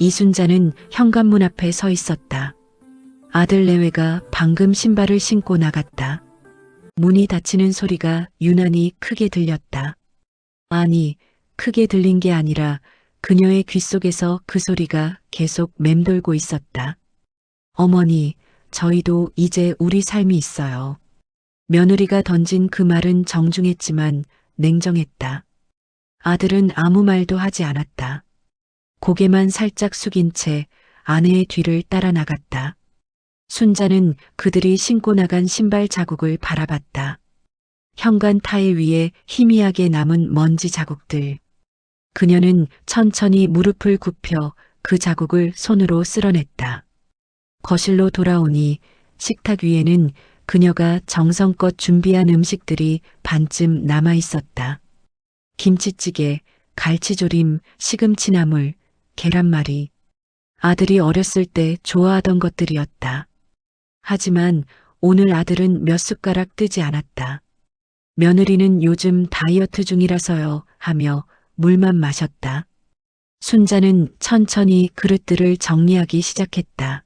이순자는 현관문 앞에 서 있었다. 아들 내외가 방금 신발을 신고 나갔다. 문이 닫히는 소리가 유난히 크게 들렸다. 아니, 크게 들린 게 아니라 그녀의 귓속에서 그 소리가 계속 맴돌고 있었다. 어머니, 저희도 이제 우리 삶이 있어요. 며느리가 던진 그 말은 정중했지만 냉정했다. 아들은 아무 말도 하지 않았다. 고개만 살짝 숙인 채 아내의 뒤를 따라 나갔다. 순자는 그들이 신고 나간 신발 자국을 바라봤다. 현관 타일 위에 희미하게 남은 먼지 자국들. 그녀는 천천히 무릎을 굽혀 그 자국을 손으로 쓸어냈다. 거실로 돌아오니 식탁 위에는 그녀가 정성껏 준비한 음식들이 반쯤 남아 있었다. 김치찌개, 갈치조림, 시금치나물, 계란말이. 아들이 어렸을 때 좋아하던 것들이었다. 하지만 오늘 아들은 몇 숟가락 뜨지 않았다. 며느리는 요즘 다이어트 중이라서요 하며 물만 마셨다. 순자는 천천히 그릇들을 정리하기 시작했다.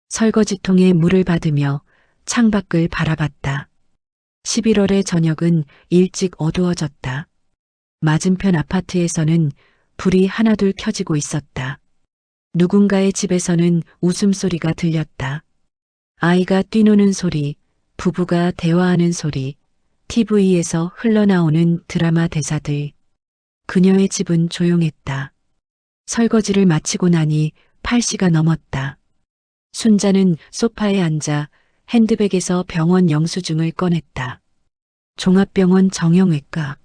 설거지통에 물을 받으며 창밖을 바라봤다. 11월의 저녁은 일찍 어두워졌다. 맞은편 아파트에서는 불이 하나둘 켜지고 있었다. 누군가의 집에서는 웃음소리가 들렸다. 아이가 뛰노는 소리, 부부가 대화하는 소리, TV에서 흘러나오는 드라마 대사들. 그녀의 집은 조용했다. 설거지를 마치고 나니 8시가 넘었다. 순자는 소파에 앉아 핸드백에서 병원 영수증을 꺼냈다. 종합병원 정형외과.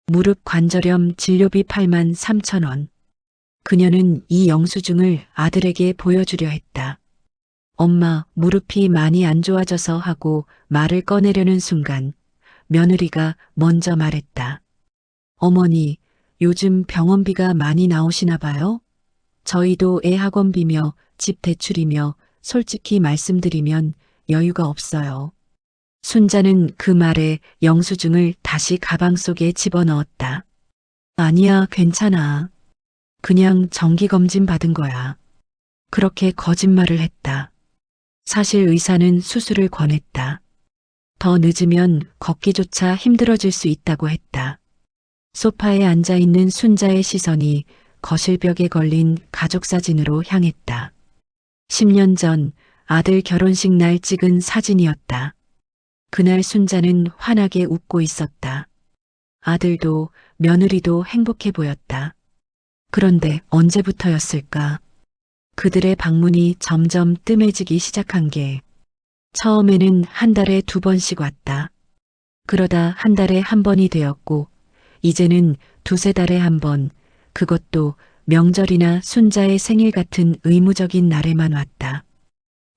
무릎 관절염 진료비 8만 3천 원. 그녀는 이 영수증을 아들에게 보여주려 했다. 엄마, 무릎이 많이 안 좋아져서 하고 말을 꺼내려는 순간 며느리가 먼저 말했다. 어머니, 요즘 병원비가 많이 나오시나 봐요? 저희도 애 학원비며 집 대출이며 솔직히 말씀드리면 여유가 없어요. 순자는 그 말에 영수증을 다시 가방 속에 집어넣었다. 아니야, 괜찮아. 그냥 정기검진 받은 거야. 그렇게 거짓말을 했다. 사실 의사는 수술을 권했다. 더 늦으면 걷기조차 힘들어질 수 있다고 했다. 소파에 앉아있는 순자의 시선이 거실벽에 걸린 가족사진으로 향했다. 10년 전 아들 결혼식 날 찍은 사진이었다. 그날 순자는 환하게 웃고 있었다. 아들도 며느리도 행복해 보였다. 그런데 언제부터였을까? 그들의 방문이 점점 뜸해지기 시작한 게 처음에는 한 달에 2번씩 왔다. 그러다 한 달에 1번이 되었고 이제는 2~3달에 1번, 그것도 명절이나 순자의 생일 같은 의무적인 날에만 왔다.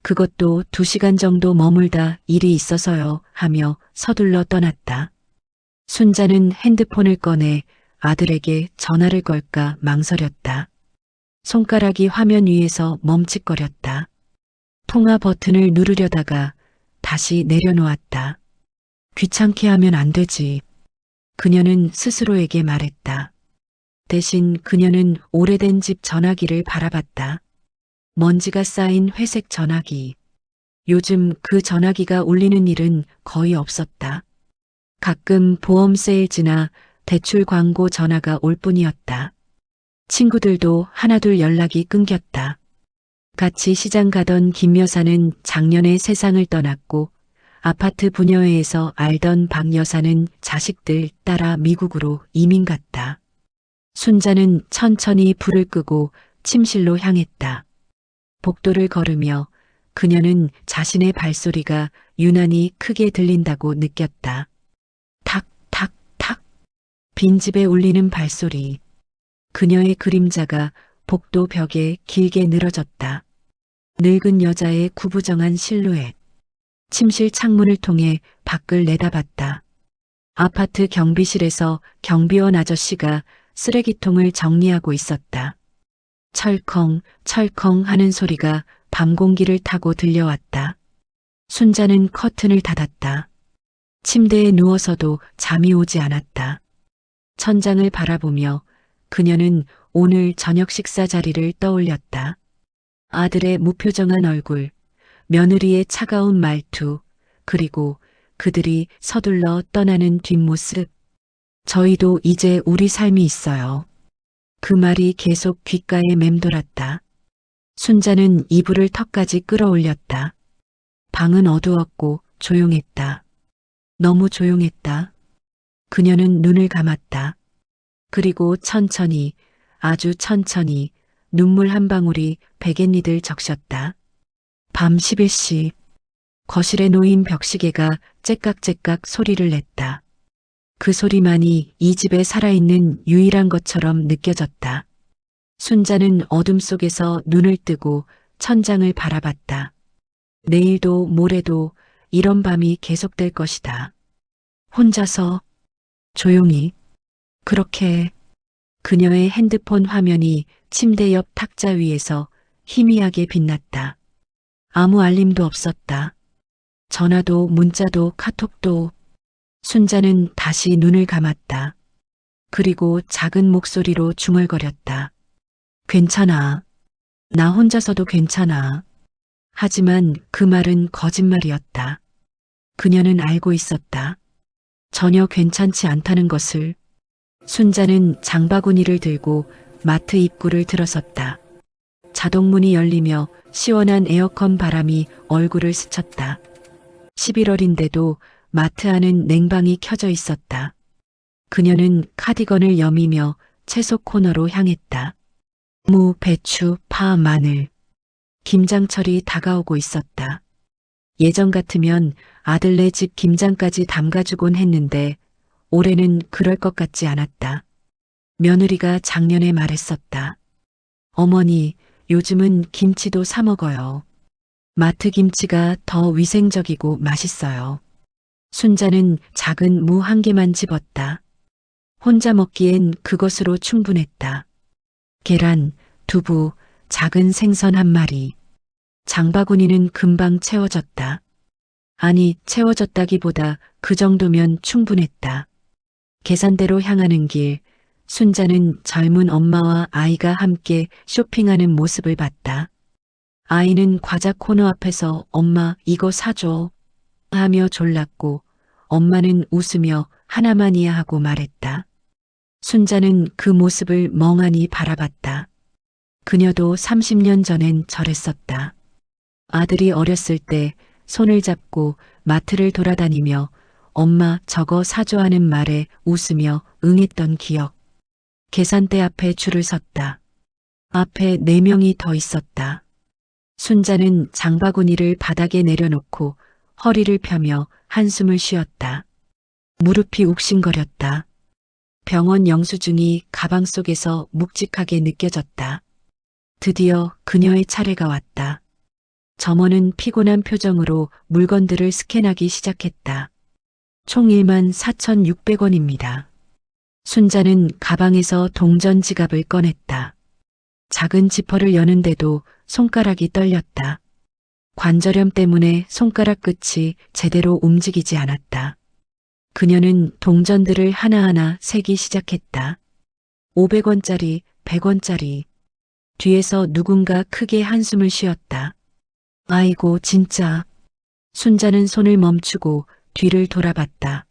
그것도 2시간 정도 머물다 일이 있어서요 하며 서둘러 떠났다. 순자는 핸드폰을 꺼내 아들에게 전화를 걸까 망설였다. 손가락이 화면 위에서 멈칫거렸다. 통화 버튼을 누르려다가 다시 내려놓았다. 귀찮게 하면 안 되지. 그녀는 스스로에게 말했다. 대신 그녀는 오래된 집 전화기를 바라봤다. 먼지가 쌓인 회색 전화기. 요즘 그 전화기가 울리는 일은 거의 없었다. 가끔 보험 세일즈나 대출 광고 전화가 올 뿐이었다. 친구들도 하나둘 연락이 끊겼다. 같이 시장 가던 김 여사는 작년에 세상을 떠났고 아파트 분녀회에서 알던 박 여사는 자식들 따라 미국으로 이민 갔다. 순자는 천천히 불을 끄고 침실로 향했다. 복도를 걸으며 그녀는 자신의 발소리가 유난히 크게 들린다고 느꼈다. 탁, 탁, 탁. 빈집에 울리는 발소리. 그녀의 그림자가 복도 벽에 길게 늘어졌다. 늙은 여자의 구부정한 실루엣. 침실 창문을 통해 밖을 내다봤다. 아파트 경비실에서 경비원 아저씨가 쓰레기통을 정리하고 있었다. 철컹, 철컹 하는 소리가 밤 공기를 타고 들려왔다. 순자는 커튼을 닫았다. 침대에 누워서도 잠이 오지 않았다. 천장을 바라보며 그녀는 오늘 저녁 식사 자리를 떠올렸다. 아들의 무표정한 얼굴, 며느리의 차가운 말투, 그리고 그들이 서둘러 떠나는 뒷모습. 저희도 이제 우리 삶이 있어요. 그 말이 계속 귓가에 맴돌았다. 순자는 이불을 턱까지 끌어올렸다. 방은 어두웠고 조용했다. 너무 조용했다. 그녀는 눈을 감았다. 그리고 천천히, 아주 천천히 눈물 한 방울이 베갯니들 적셨다. 밤 11시. 거실에 놓인 벽시계가 째깍째깍 소리를 냈다. 그 소리만이 이 집에 살아있는 유일한 것처럼 느껴졌다. 순자는 어둠 속에서 눈을 뜨고 천장을 바라봤다. 내일도 모레도 이런 밤이 계속될 것이다. 혼자서 조용히 그렇게. 그녀의 핸드폰 화면이 침대 옆 탁자 위에서 희미하게 빛났다. 아무 알림도 없었다. 전화도 문자도 카톡도. 순자는 다시 눈을 감았다. 그리고 작은 목소리로 중얼거렸다. 괜찮아. 나 혼자서도 괜찮아. 하지만 그 말은 거짓말이었다. 그녀는 알고 있었다. 전혀 괜찮지 않다는 것을. 순자는 장바구니를 들고 마트 입구를 들어섰다. 자동문이 열리며 시원한 에어컨 바람이 얼굴을 스쳤다. 11월인데도 마트 안은 냉방이 켜져 있었다. 그녀는 카디건을 여미며 채소 코너로 향했다. 무, 배추, 파, 마늘. 김장철이 다가오고 있었다. 예전 같으면 아들네 집 김장까지 담가주곤 했는데 올해는 그럴 것 같지 않았다. 며느리가 작년에 말했었다. 어머니, 요즘은 김치도 사 먹어요. 마트 김치가 더 위생적이고 맛있어요. 순자는 작은 무 한 개만 집었다. 혼자 먹기엔 그것으로 충분했다. 계란, 두부, 작은 생선 한 마리. 장바구니는 금방 채워졌다. 아니, 채워졌다기보다 그 정도면 충분했다. 계산대로 향하는 길, 순자는 젊은 엄마와 아이가 함께 쇼핑하는 모습을 봤다. 아이는 과자 코너 앞에서 엄마 이거 사줘 하며 졸랐고 엄마는 웃으며 하나만이야 하고 말했다. 순자는 그 모습을 멍하니 바라봤다. 그녀도 30년 전엔 저랬었다. 아들이 어렸을 때 손을 잡고 마트를 돌아다니며 엄마 저거 사줘 하는 말에 웃으며 응했던 기억. 계산대 앞에 줄을 섰다. 앞에 4명이 더 있었다. 순자는 장바구니를 바닥에 내려놓고 허리를 펴며 한숨을 쉬었다. 무릎이 욱신거렸다. 병원 영수증이 가방 속에서 묵직하게 느껴졌다. 드디어 그녀의 차례가 왔다. 점원은 피곤한 표정으로 물건들을 스캔하기 시작했다. 총 14,600원입니다. 순자는 가방에서 동전 지갑을 꺼냈다. 작은 지퍼를 여는데도 손가락이 떨렸다. 관절염 때문에 손가락 끝이 제대로 움직이지 않았다. 그녀는 동전들을 하나하나 세기 시작했다. 500원짜리, 100원짜리. 뒤에서 누군가 크게 한숨을 쉬었다. 아이고 진짜. 순자는 손을 멈추고 뒤를 돌아봤다.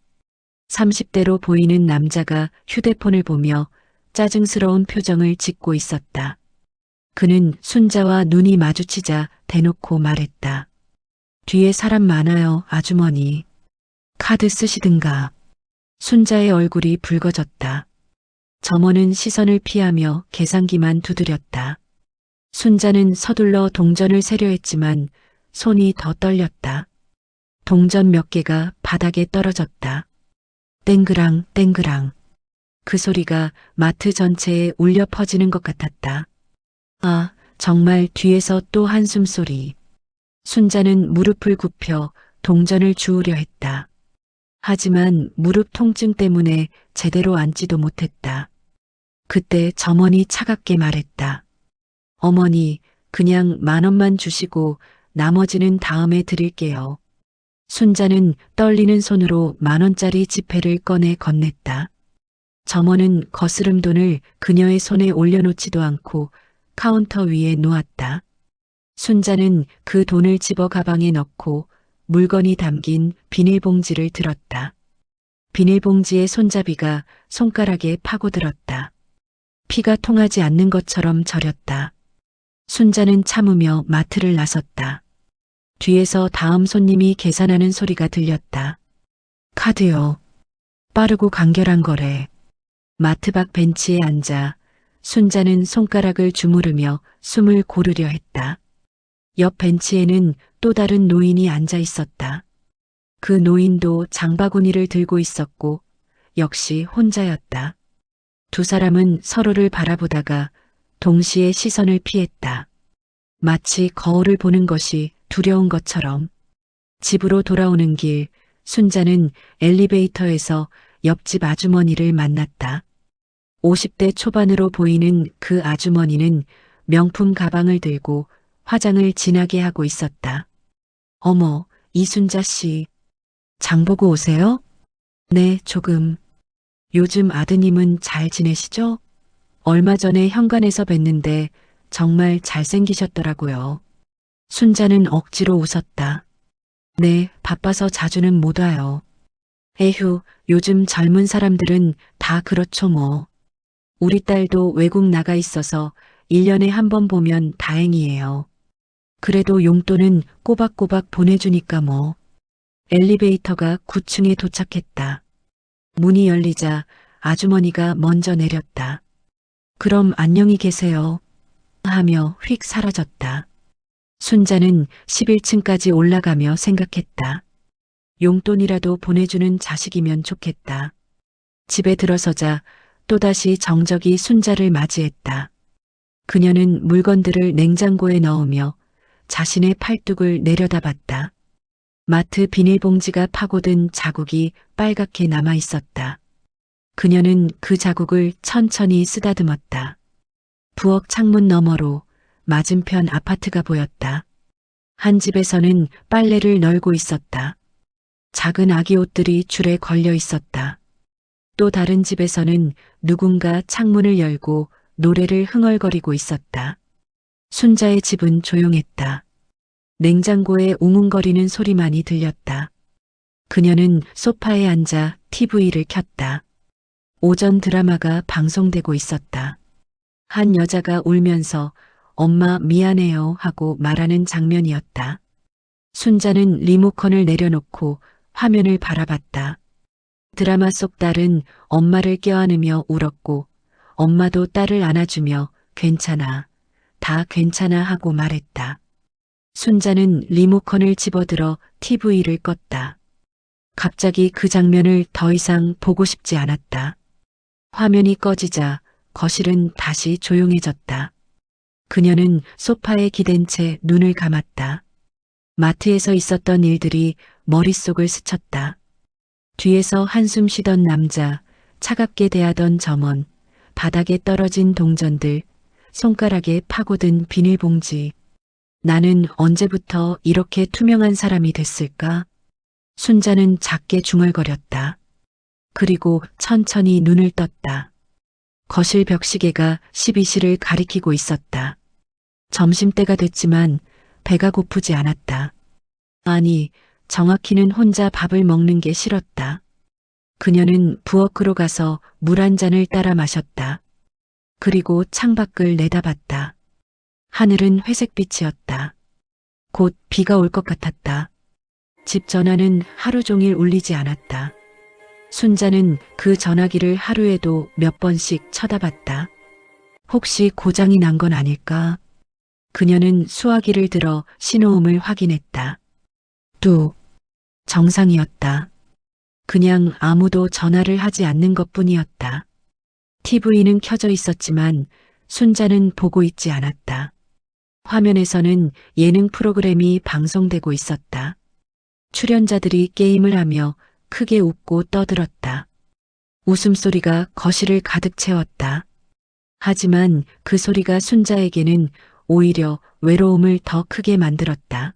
30대로 보이는 남자가 휴대폰을 보며 짜증스러운 표정을 짓고 있었다. 그는 순자와 눈이 마주치자 대놓고 말했다. 뒤에 사람 많아요, 아주머니. 카드 쓰시든가. 순자의 얼굴이 붉어졌다. 점원은 시선을 피하며 계산기만 두드렸다. 순자는 서둘러 동전을 세려 했지만 손이 더 떨렸다. 동전 몇 개가 바닥에 떨어졌다. 땡그랑 땡그랑. 그 소리가 마트 전체에 울려 퍼지는 것 같았다. 아, 정말 뒤에서 또 한숨 소리. 순자는 무릎을 굽혀 동전을 주우려 했다. 하지만 무릎 통증 때문에 제대로 앉지도 못했다. 그때 점원이 차갑게 말했다. 어머니, 그냥 10,000원만 주시고 나머지는 다음에 드릴게요. 순자는 떨리는 손으로 10,000원짜리 지폐를 꺼내 건넸다. 점원은 거스름 돈을 그녀의 손에 올려놓지도 않고 카운터 위에 놓았다. 순자는 그 돈을 집어 가방에 넣고 물건이 담긴 비닐봉지를 들었다. 비닐봉지의 손잡이가 손가락에 파고들었다. 피가 통하지 않는 것처럼 저렸다. 순자는 참으며 마트를 나섰다. 뒤에서 다음 손님이 계산하는 소리가 들렸다. 카드요. 빠르고 간결한 거래. 마트 밖 벤치에 앉아 순자는 손가락을 주무르며 숨을 고르려 했다. 옆 벤치에는 또 다른 노인이 앉아 있었다. 그 노인도 장바구니를 들고 있었고 역시 혼자였다. 두 사람은 서로를 바라보다가 동시에 시선을 피했다. 마치 거울을 보는 것이 두려운 것처럼. 집으로 돌아오는 길, 순자는 엘리베이터에서 옆집 아주머니를 만났다. 50대 초반으로 보이는 그 아주머니는 명품 가방을 들고 화장을 진하게 하고 있었다. 어머, 이순자 씨. 장 보고 오세요? 네, 조금. 요즘 아드님은 잘 지내시죠? 얼마 전에 현관에서 뵀는데 정말 잘생기셨더라고요. 순자는 억지로 웃었다. 네, 바빠서 자주는 못 와요. 에휴, 요즘 젊은 사람들은 다 그렇죠 뭐. 우리 딸도 외국 나가 있어서 1년에 한 번 보면 다행이에요. 그래도 용돈은 꼬박꼬박 보내주니까 뭐. 엘리베이터가 9층에 도착했다. 문이 열리자 아주머니가 먼저 내렸다. 그럼 안녕히 계세요. 하며 휙 사라졌다. 순자는 11층까지 올라가며 생각했다. 용돈이라도 보내주는 자식이면 좋겠다. 집에 들어서자 또다시 정적이 순자를 맞이했다. 그녀는 물건들을 냉장고에 넣으며 자신의 팔뚝을 내려다봤다. 마트 비닐봉지가 파고든 자국이 빨갛게 남아 있었다. 그녀는 그 자국을 천천히 쓰다듬었다. 부엌 창문 너머로 맞은편 아파트가 보였다. 한 집에서는 빨래를 널고 있었다. 작은 아기 옷들이 줄에 걸려 있었다. 또 다른 집에서는 누군가 창문을 열고 노래를 흥얼거리고 있었다. 순자의 집은 조용했다. 냉장고에 웅웅거리는 소리만이 들렸다. 그녀는 소파에 앉아 TV를 켰다. 오전 드라마가 방송되고 있었다. 한 여자가 울면서 엄마 미안해요 하고 말하는 장면이었다. 순자는 리모컨을 내려놓고 화면을 바라봤다. 드라마 속 딸은 엄마를 껴안으며 울었고 엄마도 딸을 안아주며 괜찮아, 다 괜찮아 하고 말했다. 순자는 리모컨을 집어들어 TV를 껐다. 갑자기 그 장면을 더 이상 보고 싶지 않았다. 화면이 꺼지자 거실은 다시 조용해졌다. 그녀는 소파에 기댄 채 눈을 감았다. 마트에서 있었던 일들이 머릿속을 스쳤다. 뒤에서 한숨 쉬던 남자, 차갑게 대하던 점원, 바닥에 떨어진 동전들, 손가락에 파고든 비닐봉지. 나는 언제부터 이렇게 투명한 사람이 됐을까? 순자는 작게 중얼거렸다. 그리고 천천히 눈을 떴다. 거실 벽시계가 12시를 가리키고 있었다. 점심때가 됐지만 배가 고프지 않았다. 아니, 정확히는 혼자 밥을 먹는 게 싫었다. 그녀는 부엌으로 가서 물 한 잔을 따라 마셨다. 그리고 창밖을 내다봤다. 하늘은 회색빛이었다. 곧 비가 올 것 같았다. 집 전화는 하루 종일 울리지 않았다. 순자는 그 전화기를 하루에도 몇 번씩 쳐다봤다. 혹시 고장이 난 건 아닐까? 그녀는 수화기를 들어 신호음을 확인했다. 뚝. 정상이었다. 그냥 아무도 전화를 하지 않는 것뿐이었다. TV는 켜져 있었지만 순자는 보고 있지 않았다. 화면에서는 예능 프로그램이 방송되고 있었다. 출연자들이 게임을 하며 크게 웃고 떠들었다. 웃음소리가 거실을 가득 채웠다. 하지만 그 소리가 순자에게는 오히려 외로움을 더 크게 만들었다.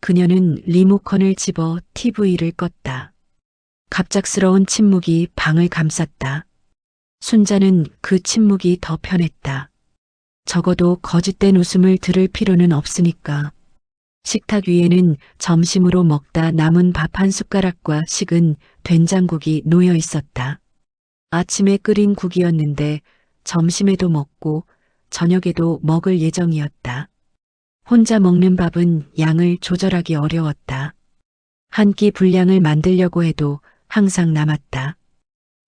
그녀는 리모컨을 집어 TV를 껐다. 갑작스러운 침묵이 방을 감쌌다. 순자는 그 침묵이 더 편했다. 적어도 거짓된 웃음을 들을 필요는 없으니까. 식탁 위에는 점심으로 먹다 남은 밥 한 숟가락과 식은 된장국이 놓여 있었다. 아침에 끓인 국이었는데 점심에도 먹고 저녁에도 먹을 예정이었다. 혼자 먹는 밥은 양을 조절하기 어려웠다. 한 끼 분량을 만들려고 해도 항상 남았다.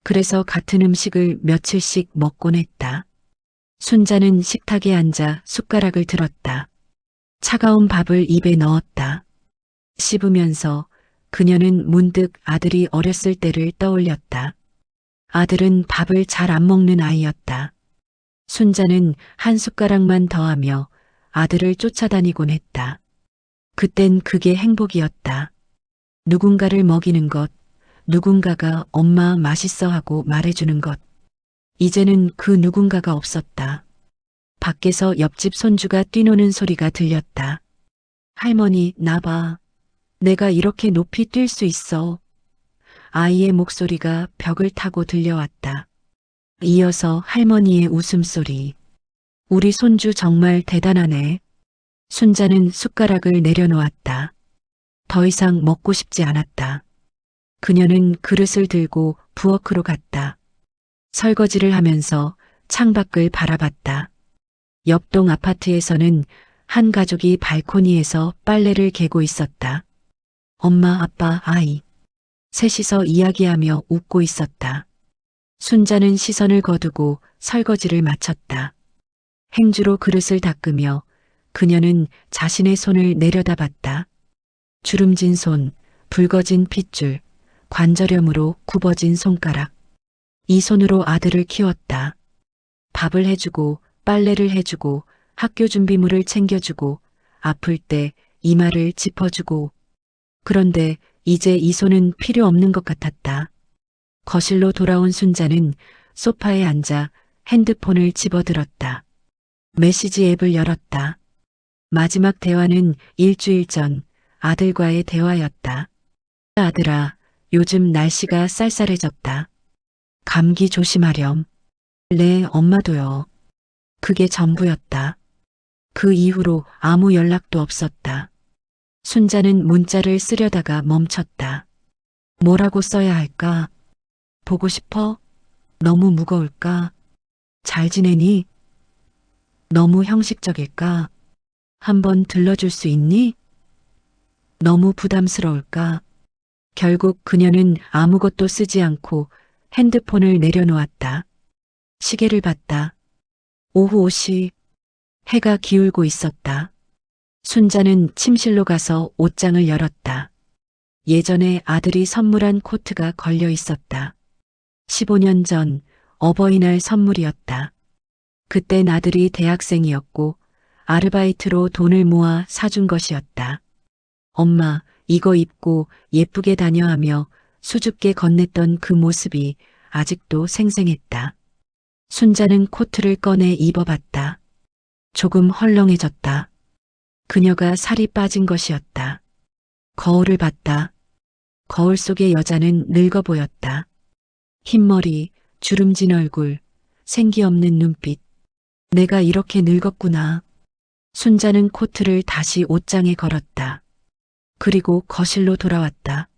그래서 같은 음식을 며칠씩 먹곤 했다. 순자는 식탁에 앉아 숟가락을 들었다. 차가운 밥을 입에 넣었다. 씹으면서 그녀는 문득 아들이 어렸을 때를 떠올렸다. 아들은 밥을 잘 안 먹는 아이였다. 순자는 한 숟가락만 더하며 아들을 쫓아다니곤 했다. 그땐 그게 행복이었다. 누군가를 먹이는 것, 누군가가 엄마 맛있어 하고 말해주는 것. 이제는 그 누군가가 없었다. 밖에서 옆집 손주가 뛰노는 소리가 들렸다. 할머니, 나봐. 내가 이렇게 높이 뛸 수 있어. 아이의 목소리가 벽을 타고 들려왔다. 이어서 할머니의 웃음소리. 우리 손주 정말 대단하네. 순자는 숟가락을 내려놓았다. 더 이상 먹고 싶지 않았다. 그녀는 그릇을 들고 부엌으로 갔다. 설거지를 하면서 창밖을 바라봤다. 옆동 아파트에서는 한 가족이 발코니에서 빨래를 개고 있었다. 엄마, 아빠, 아이. 셋이서 이야기하며 웃고 있었다. 순자는 시선을 거두고 설거지를 마쳤다. 행주로 그릇을 닦으며 그녀는 자신의 손을 내려다봤다. 주름진 손, 붉어진 핏줄, 관절염으로 굽어진 손가락. 이 손으로 아들을 키웠다. 밥을 해주고 빨래를 해주고 학교 준비물을 챙겨주고 아플 때 이마를 짚어주고. 그런데 이제 이 손은 필요 없는 것 같았다. 거실로 돌아온 순자는 소파에 앉아 핸드폰을 집어들었다. 메시지 앱을 열었다. 마지막 대화는 일주일 전 아들과의 대화였다. 아들아, 요즘 날씨가 쌀쌀해졌다. 감기 조심하렴. 네, 엄마도요. 그게 전부였다. 그 이후로 아무 연락도 없었다. 순자는 문자를 쓰려다가 멈췄다. 뭐라고 써야 할까? 보고 싶어? 너무 무거울까? 잘 지내니? 너무 형식적일까? 한번 들러줄 수 있니? 너무 부담스러울까? 결국 그녀는 아무것도 쓰지 않고 핸드폰을 내려놓았다. 시계를 봤다. 오후 5시. 해가 기울고 있었다. 순자는 침실로 가서 옷장을 열었다. 예전에 아들이 선물한 코트가 걸려 있었다. 15년 전 어버이날 선물이었다. 그땐 아들이 대학생이었고 아르바이트로 돈을 모아 사준 것이었다. 엄마, 이거 입고 예쁘게 다녀 하며 수줍게 건넸던 그 모습이 아직도 생생했다. 순자는 코트를 꺼내 입어봤다. 조금 헐렁해졌다. 그녀가 살이 빠진 것이었다. 거울을 봤다. 거울 속의 여자는 늙어 보였다. 흰머리, 주름진 얼굴, 생기 없는 눈빛. 내가 이렇게 늙었구나. 순자는 코트를 다시 옷장에 걸었다. 그리고 거실로 돌아왔다.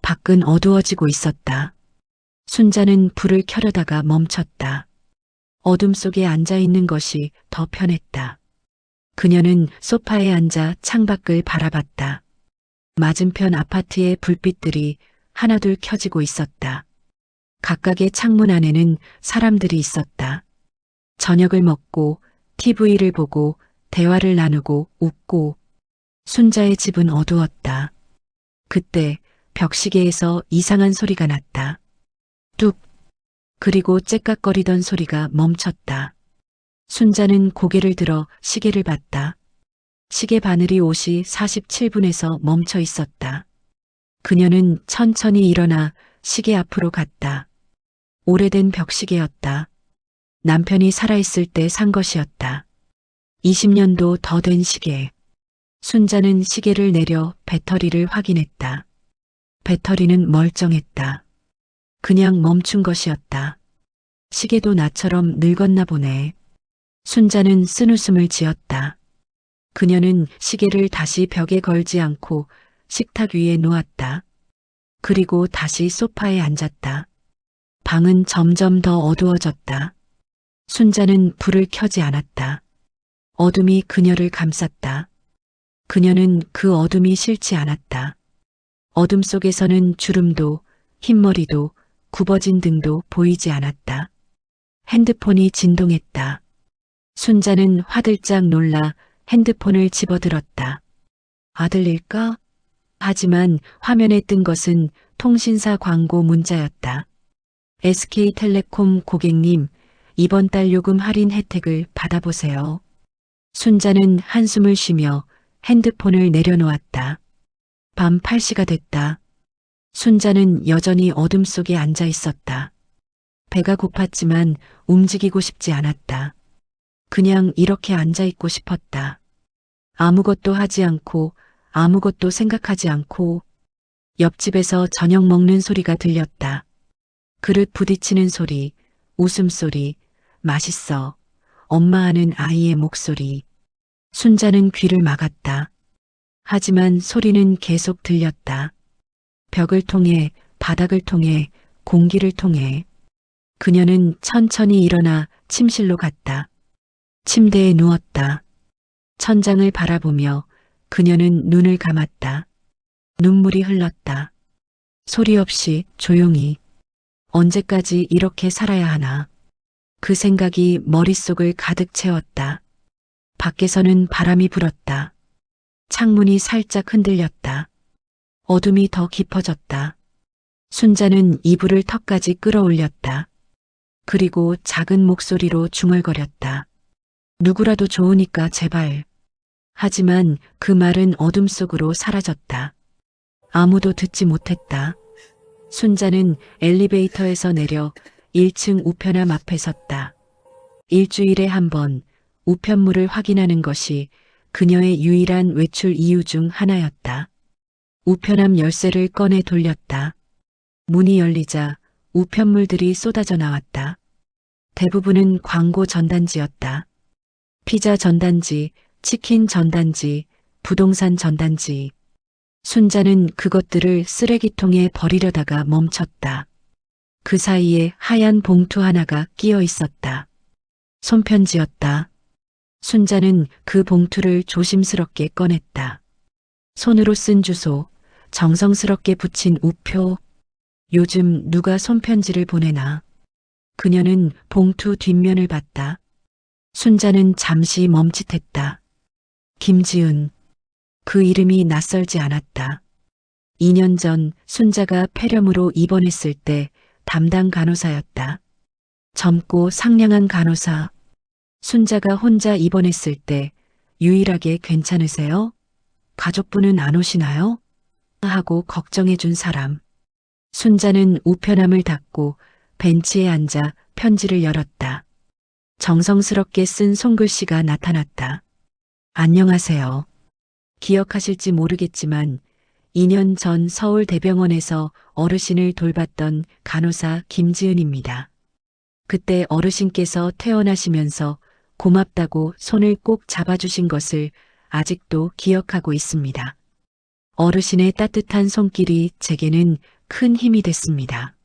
밖은 어두워지고 있었다. 순자는 불을 켜려다가 멈췄다. 어둠 속에 앉아 있는 것이 더 편했다. 그녀는 소파에 앉아 창밖을 바라봤다. 맞은편 아파트의 불빛들이 하나둘 켜지고 있었다. 각각의 창문 안에는 사람들이 있었다. 저녁을 먹고 TV를 보고 대화를 나누고 웃고. 순자의 집은 어두웠다. 그때 벽시계에서 이상한 소리가 났다. 뚝. 그리고 째깍거리던 소리가 멈췄다. 순자는 고개를 들어 시계를 봤다. 시계 바늘이 5시 47분에서 멈춰 있었다. 그녀는 천천히 일어나 시계 앞으로 갔다. 오래된 벽시계였다. 남편이 살아있을 때 산 것이었다. 20년도 더 된 시계. 순자는 시계를 내려 배터리를 확인했다. 배터리는 멀쩡했다. 그냥 멈춘 것이었다. 시계도 나처럼 늙었나 보네. 순자는 쓴웃음을 지었다. 그녀는 시계를 다시 벽에 걸지 않고 식탁 위에 놓았다. 그리고 다시 소파에 앉았다. 방은 점점 더 어두워졌다. 순자는 불을 켜지 않았다. 어둠이 그녀를 감쌌다. 그녀는 그 어둠이 싫지 않았다. 어둠 속에서는 주름도, 흰머리도, 굽어진 등도 보이지 않았다. 핸드폰이 진동했다. 순자는 화들짝 놀라 핸드폰을 집어들었다. 아들일까? 하지만 화면에 뜬 것은 통신사 광고 문자였다. SK텔레콤 고객님, 이번 달 요금 할인 혜택을 받아보세요. 순자는 한숨을 쉬며 핸드폰을 내려놓았다. 밤 8시가 됐다. 순자는 여전히 어둠 속에 앉아 있었다. 배가 고팠지만 움직이고 싶지 않았다. 그냥 이렇게 앉아 있고 싶었다. 아무것도 하지 않고 아무것도 생각하지 않고. 옆집에서 저녁 먹는 소리가 들렸다. 그릇 부딪히는 소리, 웃음소리, 맛있어. 엄마 하는 아이의 목소리. 순자는 귀를 막았다. 하지만 소리는 계속 들렸다. 벽을 통해, 바닥을 통해, 공기를 통해. 그녀는 천천히 일어나 침실로 갔다. 침대에 누웠다. 천장을 바라보며 그녀는 눈을 감았다. 눈물이 흘렀다. 소리 없이 조용히. 언제까지 이렇게 살아야 하나. 그 생각이 머릿속을 가득 채웠다. 밖에서는 바람이 불었다. 창문이 살짝 흔들렸다. 어둠이 더 깊어졌다. 순자는 이불을 턱까지 끌어올렸다. 그리고 작은 목소리로 중얼거렸다. 누구라도 좋으니까 제발. 하지만 그 말은 어둠 속으로 사라졌다. 아무도 듣지 못했다. 순자는 엘리베이터에서 내려 1층 우편함 앞에 섰다. 일주일에 한 번 우편물을 확인하는 것이 그녀의 유일한 외출 이유 중 하나였다. 우편함 열쇠를 꺼내 돌렸다. 문이 열리자 우편물들이 쏟아져 나왔다. 대부분은 광고 전단지였다. 피자 전단지, 치킨 전단지, 부동산 전단지. 순자는 그것들을 쓰레기통에 버리려다가 멈췄다. 그 사이에 하얀 봉투 하나가 끼어 있었다. 손편지였다. 순자는 그 봉투를 조심스럽게 꺼냈다. 손으로 쓴 주소, 정성스럽게 붙인 우표. 요즘 누가 손편지를 보내나. 그녀는 봉투 뒷면을 봤다. 순자는 잠시 멈칫했다. 김지은. 그 이름이 낯설지 않았다. 2년 전 순자가 폐렴으로 입원했을 때 담당 간호사였다. 젊고 상냥한 간호사. 순자가 혼자 입원했을 때 유일하게 괜찮으세요? 가족분은 안 오시나요? 하고 걱정해 준 사람. 순자는 우편함을 닫고 벤치에 앉아 편지를 열었다. 정성스럽게 쓴 손글씨가 나타났다. 안녕하세요. 기억하실지 모르겠지만 2년 전 서울대병원에서 어르신을 돌봤던 간호사 김지은입니다. 그때 어르신께서 퇴원하시면서 고맙다고 손을 꼭 잡아주신 것을 아직도 기억하고 있습니다. 어르신의 따뜻한 손길이 제게는 큰 힘이 됐습니다.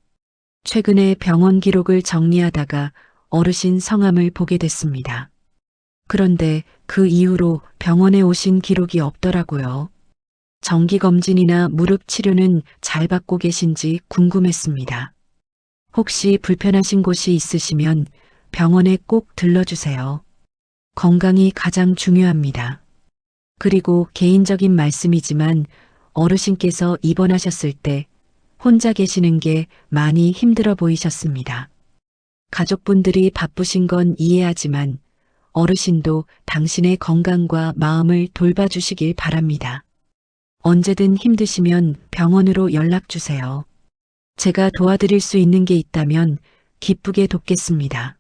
최근에 병원 기록을 정리하다가 어르신 성함을 보게 됐습니다. 그런데 그 이후로 병원에 오신 기록이 없더라고요. 정기검진이나 무릎 치료는 잘 받고 계신지 궁금했습니다. 혹시 불편하신 곳이 있으시면 병원에 꼭 들러주세요. 건강이 가장 중요합니다. 그리고 개인적인 말씀이지만 어르신께서 입원하셨을 때 혼자 계시는 게 많이 힘들어 보이셨습니다. 가족분들이 바쁘신 건 이해하지만 어르신도 당신의 건강과 마음을 돌봐주시길 바랍니다. 언제든 힘드시면 병원으로 연락주세요. 제가 도와드릴 수 있는 게 있다면 기쁘게 돕겠습니다.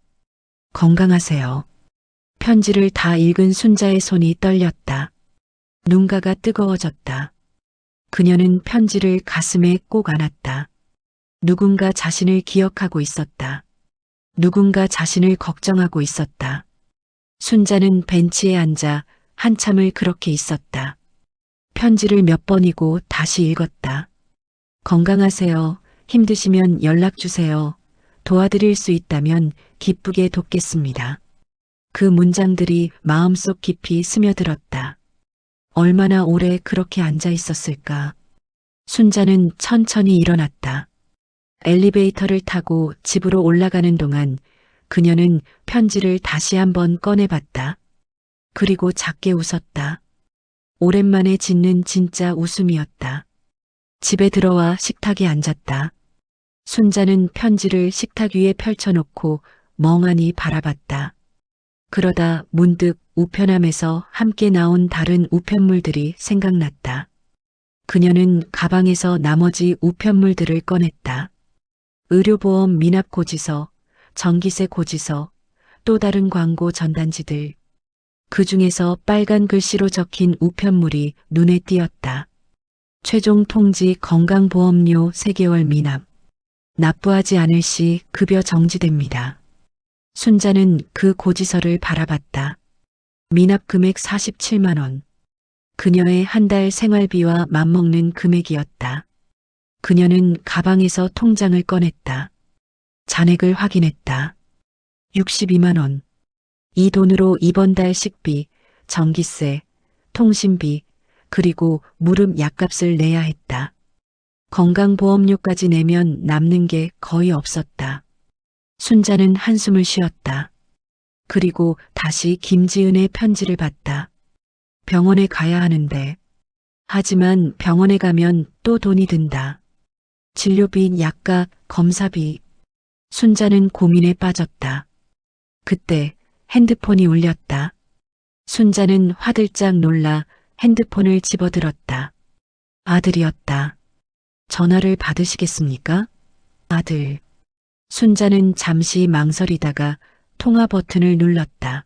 건강하세요. 편지를 다 읽은 순자의 손이 떨렸다. 눈가가 뜨거워졌다. 그녀는 편지를 가슴에 꼭 안았다. 누군가 자신을 기억하고 있었다. 누군가 자신을 걱정하고 있었다. 순자는 벤치에 앉아 한참을 그렇게 있었다. 편지를 몇 번이고 다시 읽었다. 건강하세요. 힘드시면 연락 주세요. 도와드릴 수 있다면 기쁘게 돕겠습니다. 그 문장들이 마음속 깊이 스며들었다. 얼마나 오래 그렇게 앉아 있었을까? 순자는 천천히 일어났다. 엘리베이터를 타고 집으로 올라가는 동안 그녀는 편지를 다시 한번 꺼내봤다. 그리고 작게 웃었다. 오랜만에 짓는 진짜 웃음이었다. 집에 들어와 식탁에 앉았다. 순자는 편지를 식탁 위에 펼쳐놓고 멍하니 바라봤다. 그러다 문득 우편함에서 함께 나온 다른 우편물들이 생각났다. 그녀는 가방에서 나머지 우편물들을 꺼냈다. 의료보험 미납 고지서, 전기세 고지서, 또 다른 광고 전단지들. 그 중에서 빨간 글씨로 적힌 우편물이 눈에 띄었다. 최종 통지 건강보험료 3개월 미납. 납부하지 않을 시 급여 정지됩니다. 순자는 그 고지서를 바라봤다. 미납 금액 47만 원. 그녀의 한 달 생활비와 맞먹는 금액이었다. 그녀는 가방에서 통장을 꺼냈다. 잔액을 확인했다. 62만 원. 이 돈으로 이번 달 식비, 전기세, 통신비, 그리고 무릎 약값을 내야 했다. 건강보험료까지 내면 남는 게 거의 없었다. 순자는 한숨을 쉬었다. 그리고 다시 김지은의 편지를 봤다. 병원에 가야 하는데. 하지만 병원에 가면 또 돈이 든다. 진료비, 약값, 검사비. 순자는 고민에 빠졌다. 그때 핸드폰이 울렸다. 순자는 화들짝 놀라 핸드폰을 집어들었다. 아들이었다. 전화를 받으시겠습니까? 아들. 순자는 잠시 망설이다가 통화 버튼을 눌렀다.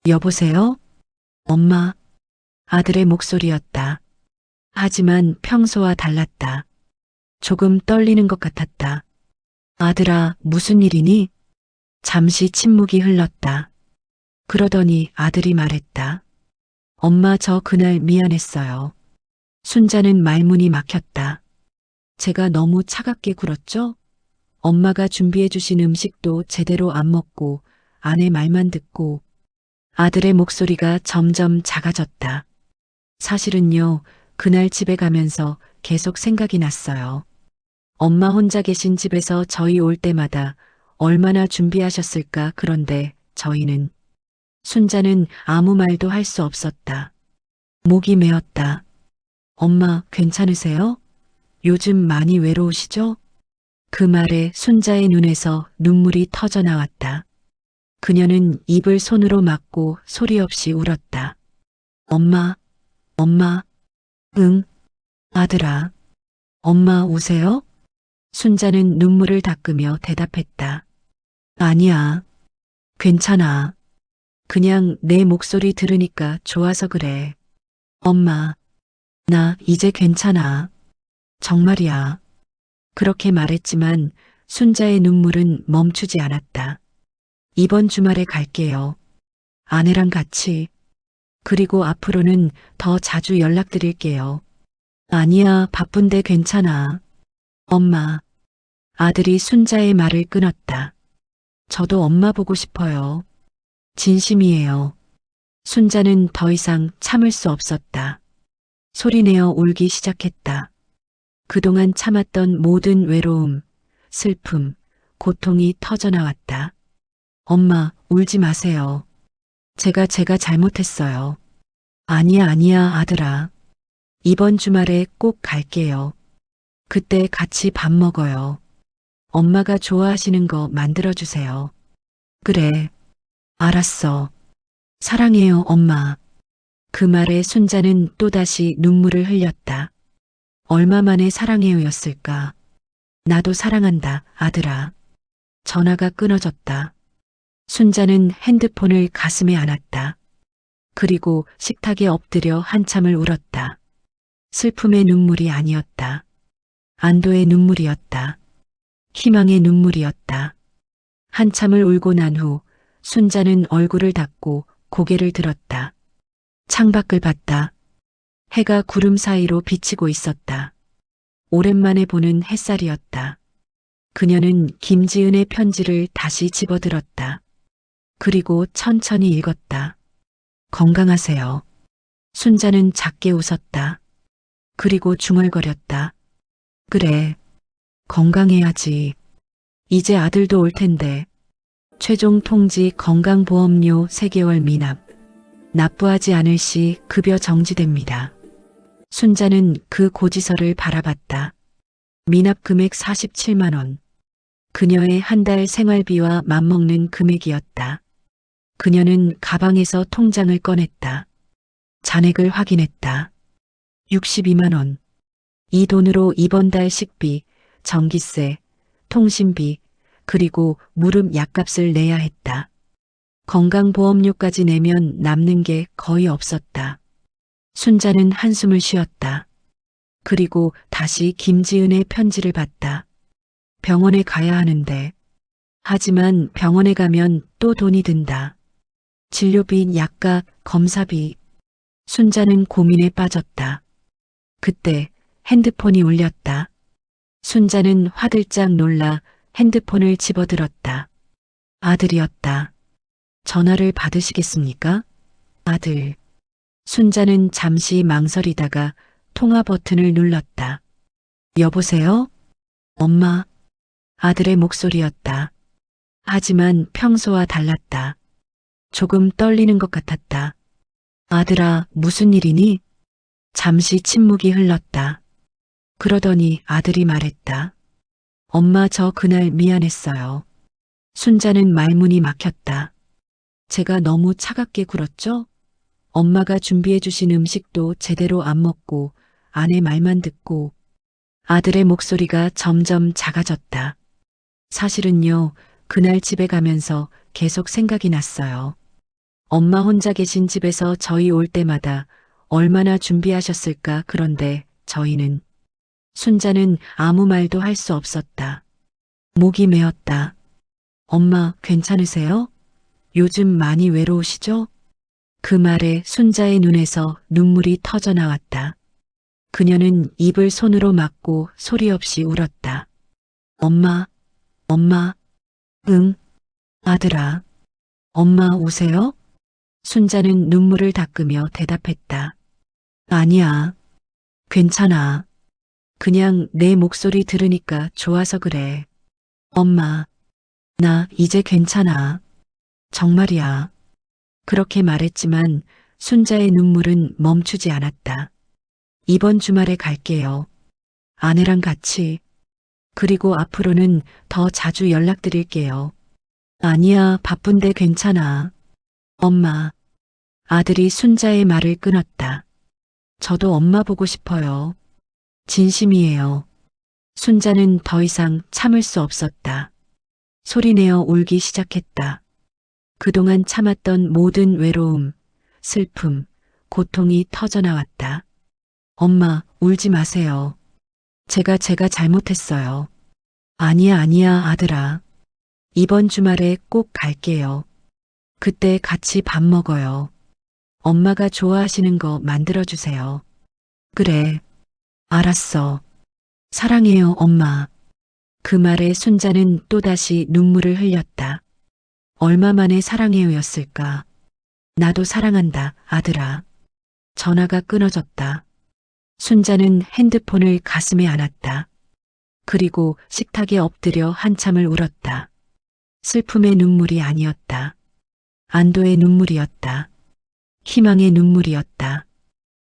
여보세요? 엄마. 아들의 목소리였다. 하지만 평소와 달랐다. 조금 떨리는 것 같았다. 아들아, 무슨 일이니? 잠시 침묵이 흘렀다. 그러더니 아들이 말했다. 엄마, 저 그날 미안했어요. 순자는 말문이 막혔다. 제가 너무 차갑게 굴었죠? 엄마가 준비해 주신 음식도 제대로 안 먹고 아내 말만 듣고. 아들의 목소리가 점점 작아졌다. 사실은요, 그날 집에 가면서 계속 생각이 났어요. 엄마 혼자 계신 집에서 저희 올 때마다 얼마나 준비하셨을까. 그런데 저희는. 순자는 아무 말도 할 수 없었다. 목이 메었다. 엄마, 괜찮으세요? 요즘 많이 외로우시죠? 그 말에 순자의 눈에서 눈물이 터져 나왔다. 그녀는 입을 손으로 막고 소리 없이 울었다. 엄마, 엄마, 응, 아들아. 엄마 우세요? 순자는 눈물을 닦으며 대답했다. 아니야, 괜찮아. 그냥 내 목소리 들으니까 좋아서 그래. 엄마, 나 이제 괜찮아. 정말이야. 그렇게 말했지만 순자의 눈물은 멈추지 않았다. 이번 주말에 갈게요. 아내랑 같이. 그리고 앞으로는 더 자주 연락드릴게요. 아니야, 바쁜데 괜찮아. 엄마. 아들이 순자의 말을 끊었다. 저도 엄마 보고 싶어요. 진심이에요. 순자는 더 이상 참을 수 없었다. 소리내어 울기 시작했다. 그동안 참았던 모든 외로움, 슬픔, 고통이 터져나왔다. 엄마, 울지 마세요. 제가 잘못했어요. 아니야, 아들아. 이번 주말에 꼭 갈게요. 그때 같이 밥 먹어요. 엄마가 좋아하시는 거 만들어주세요. 그래. 알았어. 사랑해요, 엄마. 그 말에 순자는 또다시 눈물을 흘렸다. 얼마 만에 사랑해요였을까. 나도 사랑한다, 아들아. 전화가 끊어졌다. 순자는 핸드폰을 가슴에 안았다. 그리고 식탁에 엎드려 한참을 울었다. 슬픔의 눈물이 아니었다. 안도의 눈물이었다. 희망의 눈물이었다. 한참을 울고 난 후 순자는 얼굴을 닦고 고개를 들었다. 창밖을 봤다. 해가 구름 사이로 비치고 있었다. 오랜만에 보는 햇살이었다. 그녀는 김지은의 편지를 다시 집어들었다. 그리고 천천히 읽었다. 건강하세요. 순자는 작게 웃었다. 그리고 중얼거렸다. 그래, 건강해야지. 이제 아들도 올 텐데. 최종 통지 건강보험료 3개월 미납. 납부하지 않을 시 급여 정지됩니다. 순자는 그 고지서를 바라봤다. 미납 금액 47만 원. 그녀의 한 달 생활비와 맞먹는 금액이었다. 그녀는 가방에서 통장을 꺼냈다. 잔액을 확인했다. 62만 원. 이 돈으로 이번 달 식비, 전기세, 통신비, 그리고 무릎 약값을 내야 했다. 건강보험료까지 내면 남는 게 거의 없었다. 순자는 한숨을 쉬었다. 그리고 다시 김지은의 편지를 봤다. 병원에 가야 하는데. 하지만 병원에 가면 또 돈이 든다. 진료비, 약값, 검사비. 순자는 고민에 빠졌다. 그때 핸드폰이 울렸다. 순자는 화들짝 놀라 핸드폰을 집어들었다. 아들이었다. 전화를 받으시겠습니까? 아들. 순자는 잠시 망설이다가 통화 버튼을 눌렀다. 여보세요? 엄마. 아들의 목소리였다. 하지만 평소와 달랐다. 조금 떨리는 것 같았다. 아들아, 무슨 일이니? 잠시 침묵이 흘렀다. 그러더니 아들이 말했다. 엄마, 저 그날 미안했어요. 순자는 말문이 막혔다. 제가 너무 차갑게 굴었죠? 엄마가 준비해 주신 음식도 제대로 안 먹고 아내 말만 듣고. 아들의 목소리가 점점 작아졌다. 사실은요, 그날 집에 가면서 계속 생각이 났어요. 엄마 혼자 계신 집에서 저희 올 때마다 얼마나 준비하셨을까. 그런데 저희는. 순자는 아무 말도 할 수 없었다. 목이 메었다. 엄마, 괜찮으세요? 요즘 많이 외로우시죠? 그 말에 순자의 눈에서 눈물이 터져 나왔다. 그녀는 입을 손으로 막고 소리 없이 울었다. 엄마, 엄마, 응, 아들아. 엄마 우세요? 순자는 눈물을 닦으며 대답했다. 아니야, 괜찮아. 그냥 내 목소리 들으니까 좋아서 그래. 엄마, 나 이제 괜찮아. 정말이야. 그렇게 말했지만 순자의 눈물은 멈추지 않았다. 이번 주말에 갈게요. 아내랑 같이. 그리고 앞으로는 더 자주 연락드릴게요. 아니야, 바쁜데 괜찮아. 엄마. 아들이 순자의 말을 끊었다. 저도 엄마 보고 싶어요. 진심이에요. 순자는 더 이상 참을 수 없었다. 소리내어 울기 시작했다. 그동안 참았던 모든 외로움, 슬픔, 고통이 터져나왔다. 엄마, 울지 마세요. 제가 잘못했어요. 아니야, 아니야, 아들아. 이번 주말에 꼭 갈게요. 그때 같이 밥 먹어요. 엄마가 좋아하시는 거 만들어주세요. 그래. 알았어. 사랑해요, 엄마. 그 말에 순자는 또다시 눈물을 흘렸다. 얼마 만에 사랑해요였을까. 나도 사랑한다, 아들아. 전화가 끊어졌다. 순자는 핸드폰을 가슴에 안았다. 그리고 식탁에 엎드려 한참을 울었다. 슬픔의 눈물이 아니었다. 안도의 눈물이었다. 희망의 눈물이었다.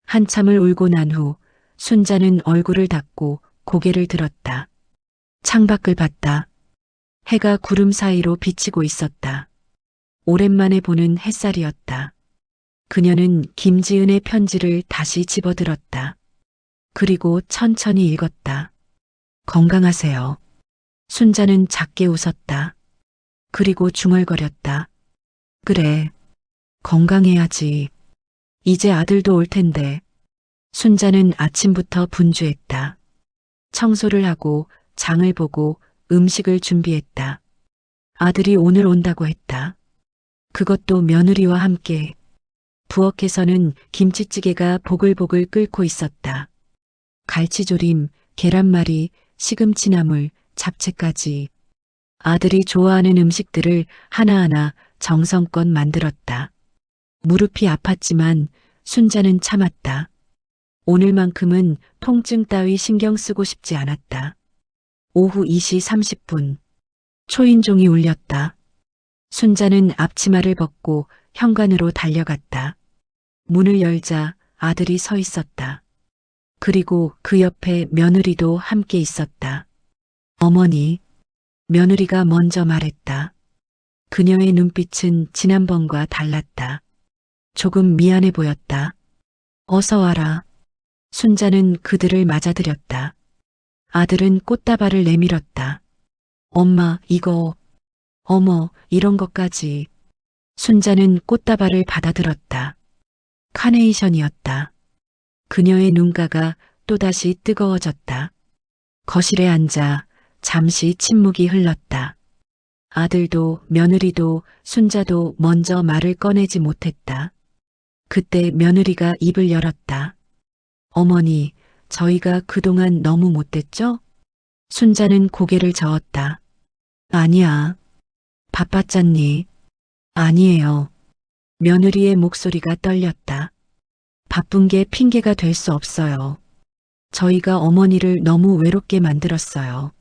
한참을 울고 난 후 순자는 얼굴을 닦고 고개를 들었다. 창밖을 봤다. 해가 구름 사이로 비치고 있었다. 오랜만에 보는 햇살이었다. 그녀는 김지은의 편지를 다시 집어들었다. 그리고 천천히 읽었다. 건강하세요. 순자는 작게 웃었다. 그리고 중얼거렸다. 그래, 건강해야지. 이제 아들도 올 텐데. 순자는 아침부터 분주했다. 청소를 하고 장을 보고 음식을 준비했다. 아들이 오늘 온다고 했다. 그것도 며느리와 함께. 부엌에서는 김치찌개가 보글보글 끓고 있었다. 갈치조림, 계란말이, 시금치나물, 잡채까지. 아들이 좋아하는 음식들을 하나하나 정성껏 만들었다. 무릎이 아팠지만 순자는 참았다. 오늘만큼은 통증 따위 신경 쓰고 싶지 않았다. 오후 2시 30분. 초인종이 울렸다. 순자는 앞치마를 벗고 현관으로 달려갔다. 문을 열자 아들이 서 있었다. 그리고 그 옆에 며느리도 함께 있었다. 어머니, 며느리가 먼저 말했다. 그녀의 눈빛은 지난번과 달랐다. 조금 미안해 보였다. 어서 와라. 순자는 그들을 맞아들였다. 아들은 꽃다발을 내밀었다. 엄마, 이거. 어머, 이런 것까지. 순자는 꽃다발을 받아들었다. 카네이션이었다. 그녀의 눈가가 또다시 뜨거워졌다. 거실에 앉아 잠시 침묵이 흘렀다. 아들도 며느리도 순자도 먼저 말을 꺼내지 못했다. 그때 며느리가 입을 열었다. 어머니, 저희가 그동안 너무 못됐죠? 순자는 고개를 저었다. 아니야. 바빴잖니. 아니에요. 며느리의 목소리가 떨렸다. 바쁜 게 핑계가 될 수 없어요. 저희가 어머니를 너무 외롭게 만들었어요.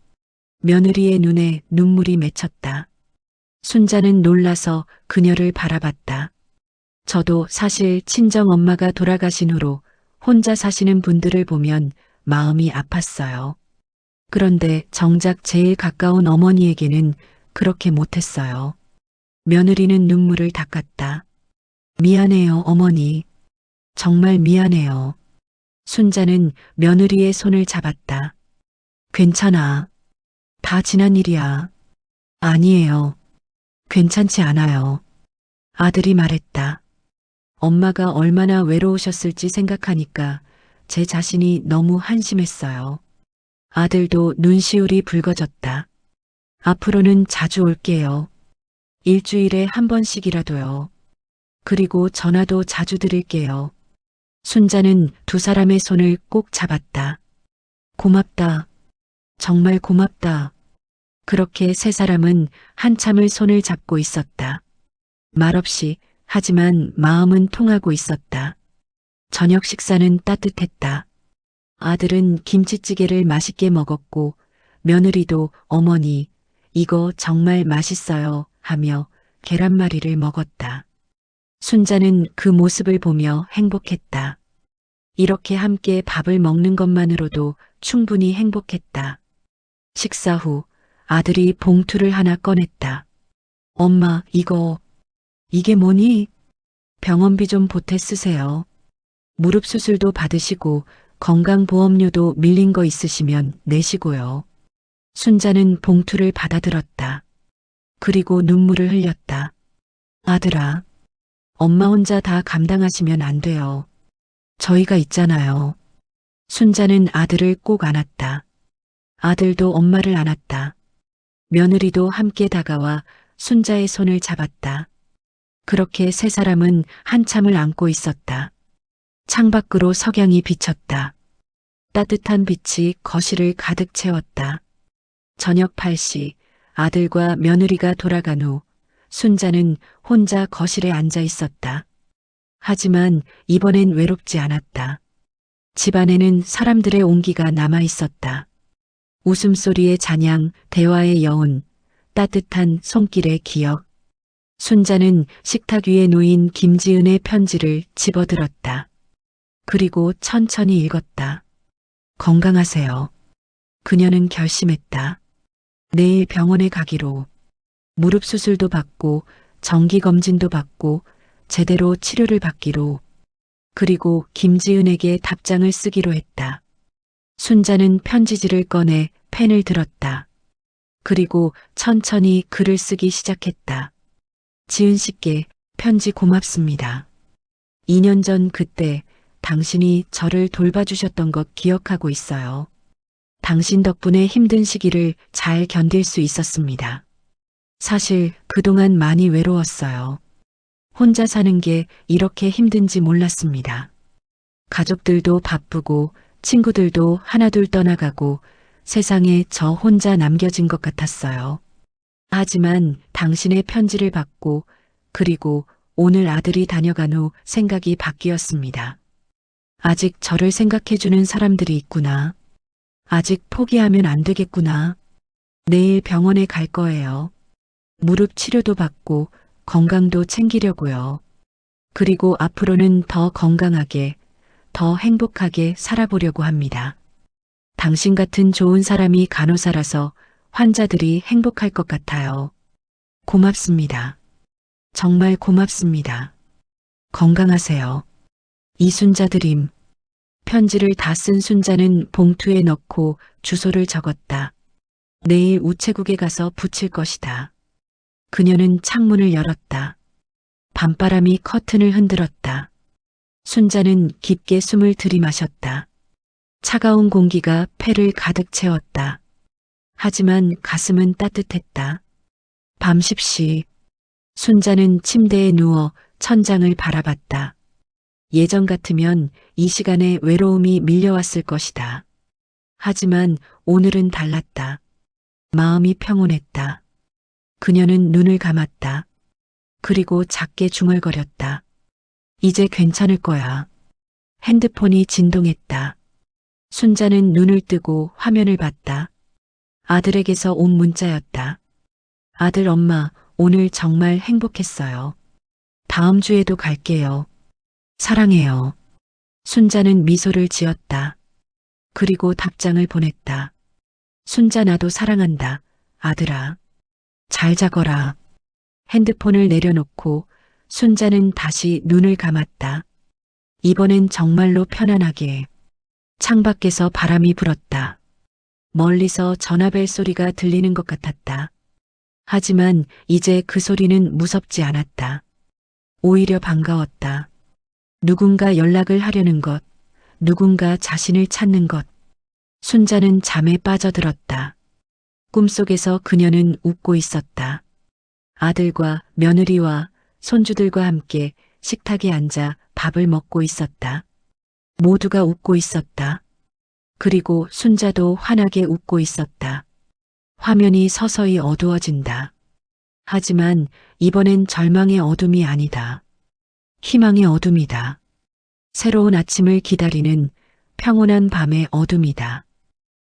며느리의 눈에 눈물이 맺혔다. 순자는 놀라서 그녀를 바라봤다. 저도 사실 친정 엄마가 돌아가신 후로 혼자 사시는 분들을 보면 마음이 아팠어요. 그런데 정작 제일 가까운 어머니에게는 그렇게 못했어요. 며느리는 눈물을 닦았다. 미안해요, 어머니. 정말 미안해요. 순자는 며느리의 손을 잡았다. 괜찮아. 다 지난 일이야. 아니에요. 괜찮지 않아요. 아들이 말했다. 엄마가 얼마나 외로우셨을지 생각하니까 제 자신이 너무 한심했어요. 아들도 눈시울이 붉어졌다. 앞으로는 자주 올게요. 일주일에 한 번씩이라도요. 그리고 전화도 자주 드릴게요. 순자는 두 사람의 손을 꼭 잡았다. 고맙다. 정말 고맙다. 그렇게 세 사람은 한참을 손을 잡고 있었다. 말없이 하지만 마음은 통하고 있었다. 저녁 식사는 따뜻했다. 아들은 김치찌개를 맛있게 먹었고 며느리도 어머니, 이거 정말 맛있어요 하며 계란말이를 먹었다. 순자는 그 모습을 보며 행복했다. 이렇게 함께 밥을 먹는 것만으로도 충분히 행복했다. 식사 후 아들이 봉투를 하나 꺼냈다. 엄마, 이게 뭐니? 병원비 좀 보태 쓰세요. 무릎 수술도 받으시고 건강보험료도 밀린 거 있으시면 내시고요. 순자는 봉투를 받아들었다. 그리고 눈물을 흘렸다. 아들아, 엄마 혼자 다 감당하시면 안 돼요. 저희가 있잖아요. 순자는 아들을 꼭 안았다. 아들도 엄마를 안았다. 며느리도 함께 다가와 순자의 손을 잡았다. 그렇게 세 사람은 한참을 안고 있었다. 창밖으로 석양이 비쳤다. 따뜻한 빛이 거실을 가득 채웠다. 저녁 8시 아들과 며느리가 돌아간 후 순자는 혼자 거실에 앉아 있었다. 하지만 이번엔 외롭지 않았다. 집안에는 사람들의 온기가 남아 있었다. 웃음소리의 잔향, 대화의 여운, 따뜻한 손길의 기억. 순자는 식탁 위에 놓인 김지은의 편지를 집어들었다. 그리고 천천히 읽었다. 건강하세요. 그녀는 결심했다. 내일 병원에 가기로. 무릎 수술도 받고 정기검진도 받고 제대로 치료를 받기로. 그리고 김지은에게 답장을 쓰기로 했다. 순자는 편지지를 꺼내 펜을 들었다. 그리고 천천히 글을 쓰기 시작했다. 지은 씨께 편지 고맙습니다. 2년 전 그때 당신이 저를 돌봐주셨던 것 기억하고 있어요. 당신 덕분에 힘든 시기를 잘 견딜 수 있었습니다. 사실 그동안 많이 외로웠어요. 혼자 사는 게 이렇게 힘든지 몰랐습니다. 가족들도 바쁘고 친구들도 하나둘 떠나가고 세상에 저 혼자 남겨진 것 같았어요. 하지만 당신의 편지를 받고 그리고 오늘 아들이 다녀간 후 생각이 바뀌었습니다. 아직 저를 생각해주는 사람들이 있구나. 아직 포기하면 안 되겠구나. 내일 병원에 갈 거예요. 무릎 치료도 받고 건강도 챙기려고요. 그리고 앞으로는 더 건강하게, 더 행복하게 살아보려고 합니다. 당신 같은 좋은 사람이 간호사라서 환자들이 행복할 것 같아요. 고맙습니다. 정말 고맙습니다. 건강하세요. 이순자 드림. 편지를 다 쓴 순자는 봉투에 넣고 주소를 적었다. 내일 우체국에 가서 붙일 것이다. 그녀는 창문을 열었다. 밤바람이 커튼을 흔들었다. 순자는 깊게 숨을 들이마셨다. 차가운 공기가 폐를 가득 채웠다. 하지만 가슴은 따뜻했다. 밤 10시. 순자는 침대에 누워 천장을 바라봤다. 예전 같으면 이 시간에 외로움이 밀려왔을 것이다. 하지만 오늘은 달랐다. 마음이 평온했다. 그녀는 눈을 감았다. 그리고 작게 중얼거렸다. 이제 괜찮을 거야. 핸드폰이 진동했다. 순자는 눈을 뜨고 화면을 봤다. 아들에게서 온 문자였다. 아들 엄마, 오늘 정말 행복했어요. 다음 주에도 갈게요. 사랑해요. 순자는 미소를 지었다. 그리고 답장을 보냈다. 순자 나도 사랑한다. 아들아. 잘 자거라. 핸드폰을 내려놓고 순자는 다시 눈을 감았다. 이번엔 정말로 편안하게. 창밖에서 바람이 불었다. 멀리서 전화벨 소리가 들리는 것 같았다. 하지만 이제 그 소리는 무섭지 않았다. 오히려 반가웠다. 누군가 연락을 하려는 것, 누군가 자신을 찾는 것. 순자는 잠에 빠져들었다. 꿈속에서 그녀는 웃고 있었다. 아들과 며느리와 손주들과 함께 식탁에 앉아 밥을 먹고 있었다. 모두가 웃고 있었다. 그리고 순자도 환하게 웃고 있었다. 화면이 서서히 어두워진다. 하지만 이번엔 절망의 어둠이 아니다. 희망의 어둠이다. 새로운 아침을 기다리는 평온한 밤의 어둠이다.